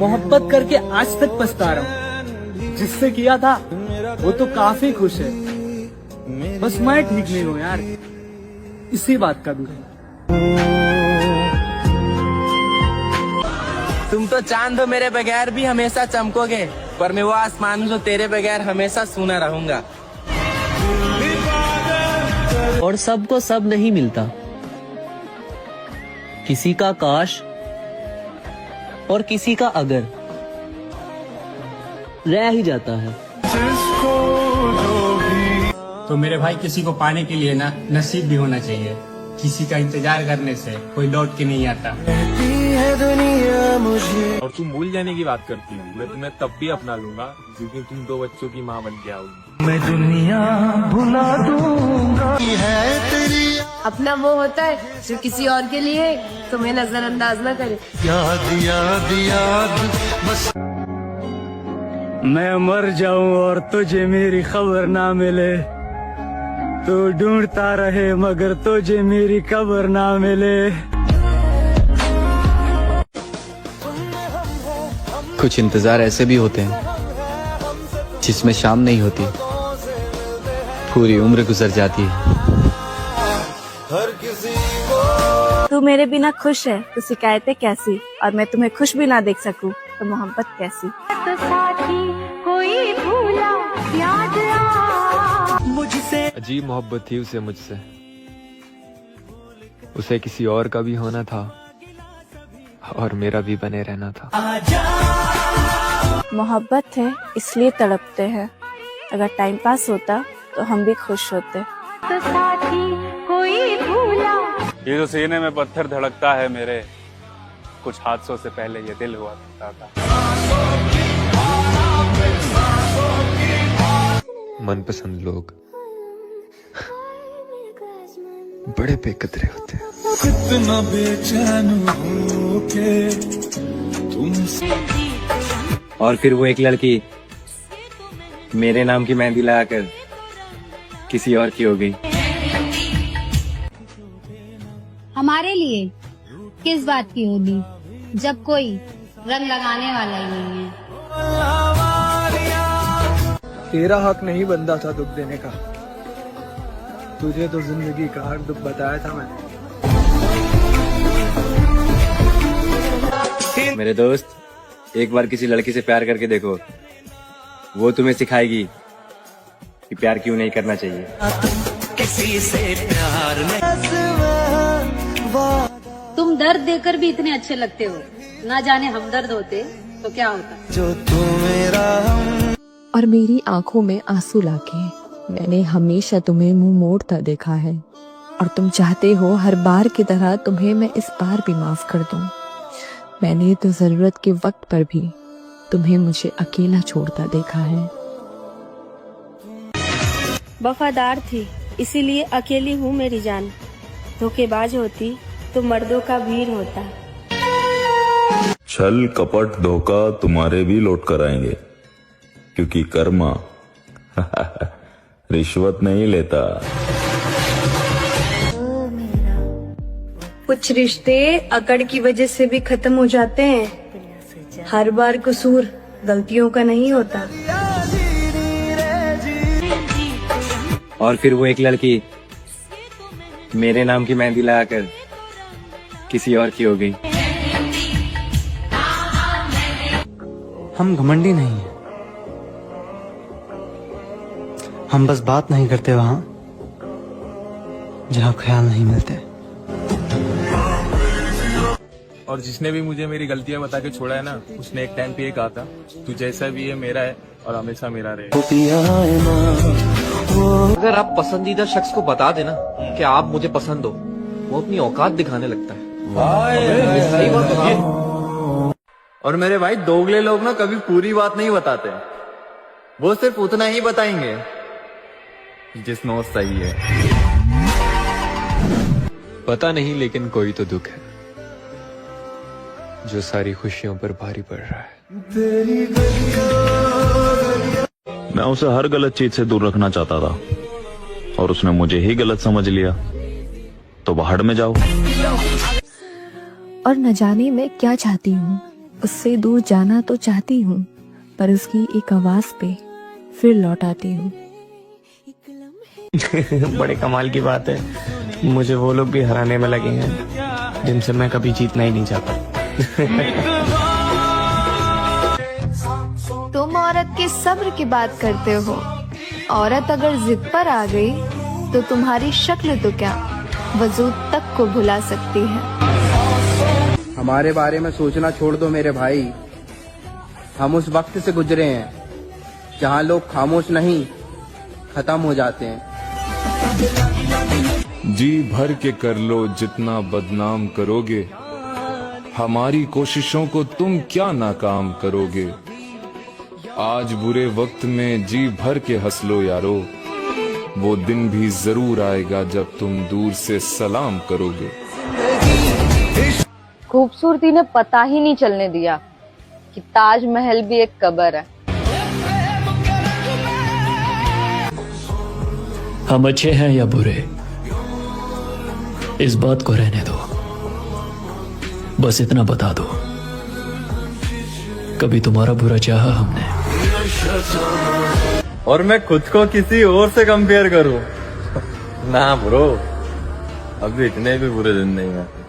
मोहब्बत करके आज तक पछता रहा हूँ। जिससे किया था वो तो काफी खुश है, बस मैं ठीक नहीं हूँ यार, इसी बात का दुख है। तुम तो चांद हो मेरे बगैर भी हमेशा चमकोगे, पर मैं वो आसमान हूँ जो तेरे बगैर हमेशा सूना रहूंगा। और सबको सब नहीं मिलता, किसी का काश और किसी का अगर रह ही जाता है। तो मेरे भाई किसी को पाने के लिए ना नसीब भी होना चाहिए। किसी का इंतजार करने से कोई लौट के नहीं आता। और तुम भूल जाने की बात करती हो, मैं तुम्हें तब भी अपना लूंगा क्योंकि तुम 2 बच्चों की माँ बन के आओगी। मैं दुनिया भुला दूंगा। अपना वो होता है जो किसी और के लिए तुम्हें नजरअंदाज न करे। याद याद याद बस मैं मर जाऊं और तुझे मेरी खबर ना मिले, तू ढूंढता रहे मगर तुझे मेरी खबर ना मिले। कुछ इंतजार ऐसे भी होते हैं जिसमें शाम नहीं होती, पूरी उम्र गुजर जाती है। तू मेरे बिना खुश है तो शिकायतें कैसी, और मैं तुम्हें खुश भी ना देख सकूं तो मोहब्बत कैसी। तो साथी कोई भूला याद मुझसे। अजीब मोहब्बत थी उसे मुझसे, उसे किसी और का भी होना था और मेरा भी बने रहना था। मोहब्बत है इसलिए तड़पते हैं, अगर टाइम पास होता तो हम भी खुश होते। तो साथी कोई भूला। ये जो सीने में पत्थर धड़कता है मेरे, कुछ हादसों से पहले ये दिल हुआ करता था। मनपसंद लोग बड़े बेकदरे होते हैं। कितना बेचैन होके तुमसे। और फिर वो एक लड़की मेरे नाम की मेहंदी लगाकर किसी और की हो गई। हमारे लिए किस बात की होली, जब कोई रंग लगाने वाला ही नहीं है। तेरा हक नहीं बनता था दुख देने का, तुझे तो जिंदगी का हर दुख बताया था मैंने। मेरे दोस्त, एक बार किसी लड़की से प्यार करके देखो, वो तुम्हें सिखाएगी कि प्यार क्यों नहीं करना चाहिए। किसी से प्यार में तुम दर्द देकर भी इतने अच्छे लगते हो, ना जाने हमदर्द होते तो क्या होता। जो तू मेरा। और मेरी आंखों में आंसू लाके मैंने हमेशा तुम्हें मुंह मोड़ता देखा है, और तुम चाहते हो हर बार की तरह तुम्हें मैं इस बार भी माफ कर दूं। मैंने तो जरूरत के वक्त पर भी तुम्हें मुझे अकेला छोड़ता देखा है। वफादार थी इसीलिए अकेली हूँ मेरी जान, धोखेबाज होती तो मर्दों का भीड़ होता। छल कपट धोखा तुम्हारे भी लौट कर आएंगे, क्योंकि कर्मा रिश्वत नहीं लेता। कुछ रिश्ते अकड़ की वजह से भी खत्म हो जाते हैं, हर बार कसूर गलतियों का नहीं होता। और फिर वो एक लड़की मेरे नाम की मेहंदी लगाकर किसी और की हो गई। हम घमंडी नहीं हैं, हम बस बात नहीं करते वहाँ जहाँ ख्याल नहीं मिलते। और जिसने भी मुझे मेरी गलतियां बता के छोड़ा है ना, उसने एक टाइम पे ये कहा था, तू जैसा भी है मेरा है और हमेशा मेरा रहेगा। अगर आप पसंदीदा शख्स को बता देना कि आप मुझे पसंद हो, वो अपनी औकात दिखाने लगता है। सही बात तो है। और मेरे भाई दोगले लोग ना कभी पूरी बात नहीं बताते, वो सिर्फ उतना ही बताएंगे जिसमें वो सही है। पता नहीं लेकिन कोई तो दुख है जो सारी खुशियों पर भारी पड़ रहा है। मैं उसे हर गलत चीज से दूर रखना चाहता था और उसने मुझे ही गलत समझ लिया, तो बाहर में जाओ। और न जाने मैं क्या चाहती हूँ, उससे दूर जाना तो चाहती हूँ, पर उसकी एक आवाज पे फिर लौट आती हूँ। बड़े कमाल की बात है, मुझे वो लोग भी हराने में लगे हैं जिनसे मैं कभी जीतना ही नहीं चाहता। तुम औरत के सब्र की बात करते हो। औरत अगर जिद पर आ गई तो तुम्हारी शक्ल तो क्या वजूद तक को भुला सकती है। हमारे बारे में सोचना छोड़ दो मेरे भाई। हम उस वक्त से गुजरे हैं जहाँ लोग खामोश नहीं खत्म हो जाते हैं। जी भर के कर लो जितना बदनाम करोगे, हमारी कोशिशों को तुम क्या नाकाम करोगे। आज बुरे वक्त में जी भर के हंस लो यारो, वो दिन भी जरूर आएगा जब तुम दूर से सलाम करोगे। खूबसूरती ने पता ही नहीं चलने दिया कि ताजमहल भी एक कब्र है। हम अच्छे हैं या बुरे, इस बात को रहने दो। बस इतना बता दो, कभी तुम्हारा बुरा चाहा हमने? और मैं खुद को किसी और से कंपेयर करूं? ना ब्रो, अभी इतने भी बुरे दिन नहीं आते।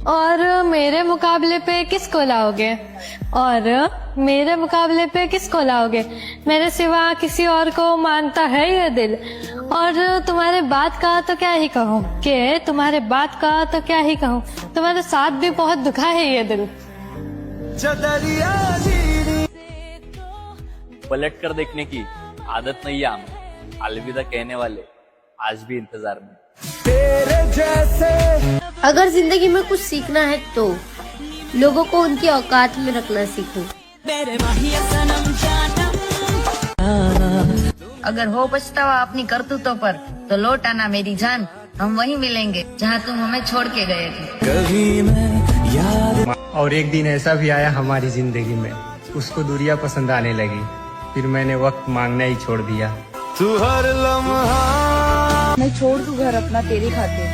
और मेरे मुकाबले पे किसको लाओगे? और मेरे मुकाबले पे किसको लाओगे? मेरे सिवा किसी और को मानता है ये दिल। और तुम्हारे बात का तो क्या ही कहूँ, कि तुम्हारे बात का तो क्या ही कहूँ, तुम्हारे साथ भी बहुत दुखा है ये दिल। पलट कर देखने की आदत नहीं है हमें, अलविदा कहने वाले आज भी इंतजार में। अगर जिंदगी में कुछ सीखना है तो लोगों को उनकी औकात में रखना सीखो। अगर हो पछतावा अपनी करतूतों पर तो लौट आना मेरी जान, हम वहीं मिलेंगे जहाँ तुम हमें छोड़ के गए थे। और एक दिन ऐसा भी आया हमारी जिंदगी में, उसको दूरियां पसंद आने लगी, फिर मैंने वक्त मांगना ही छोड़ दिया। तू हर लम्हा मैं छोड़ दूं घर अपना तेरी खातिर,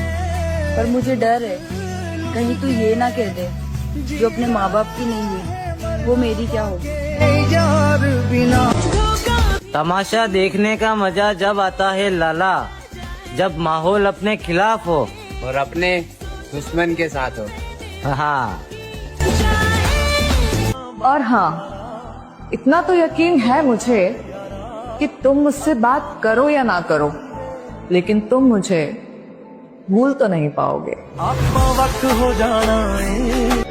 पर मुझे डर है कहीं तू ये ना कह दे जो अपने माँ बाप की नहीं हुई वो मेरी क्या होगी। तमाशा देखने का मजा जब आता है लाला, जब माहौल अपने खिलाफ हो और अपने दुश्मन के साथ हो। हाँ, और हाँ, इतना तो यकीन है मुझे कि तुम मुझसे बात करो या ना करो, लेकिन तुम मुझे भूल तो नहीं पाओगे।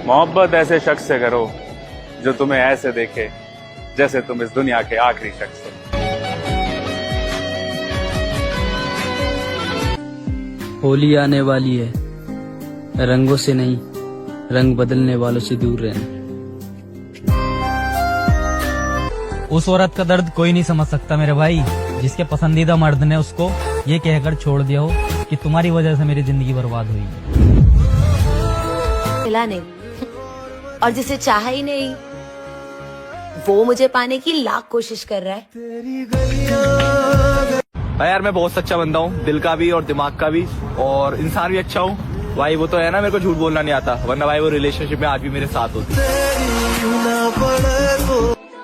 मोहब्बत ऐसे शख्स से करो जो तुम्हें ऐसे देखे जैसे तुम इस दुनिया के आखिरी शख्स हो। होली आने वाली है, रंगों से नहीं रंग बदलने वालों से दूर रहना। उस औरत का दर्द कोई नहीं समझ सकता मेरे भाई, जिसके पसंदीदा मर्द ने उसको ये कहकर छोड़ दिया हो कि तुम्हारी वजह से मेरी जिंदगी बर्बाद हुई। मिला नहीं और जिसे चाहा ही नहीं वो मुझे पाने की लाख कोशिश कर रहा है। भाई यार मैं बहुत सच्चा बंदा हूँ, दिल का भी और दिमाग का भी, और इंसान भी अच्छा हूँ भाई। वो तो है ना, मेरे को झूठ बोलना नहीं आता, वरना भाई वो रिलेशनशिप में आज भी मेरे साथ होती।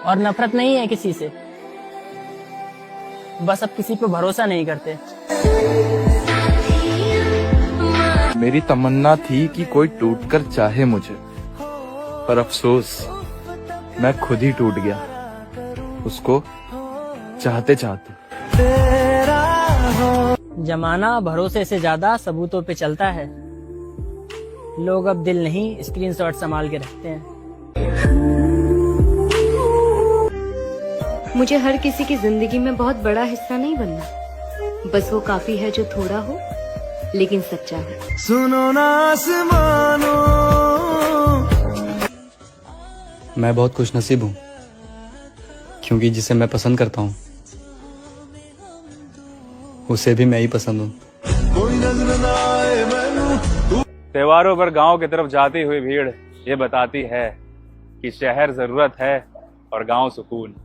और नफरत नहीं है किसी से, बस अब किसी पे भरोसा नहीं करते। मेरी तमन्ना थी कि कोई टूटकर चाहे मुझे, पर अफसोस मैं खुद ही टूट गया उसको चाहते चाहते। जमाना भरोसे से ज्यादा सबूतों पे चलता है। लोग अब दिल नहीं स्क्रीनशॉट संभाल के रखते हैं। मुझे हर किसी की जिंदगी में बहुत बड़ा हिस्सा नहीं बनना, बस वो काफी है जो थोड़ा हो लेकिन सच्चा है। सुनो ना आसमानो, मैं बहुत खुशनसीब हूँ, क्योंकि जिसे मैं पसंद करता हूँ उसे भी मैं ही पसंद हूँ। त्योहारों पर गांव की तरफ जाती हुई भीड़ ये बताती है कि शहर जरूरत है और गांव सुकून।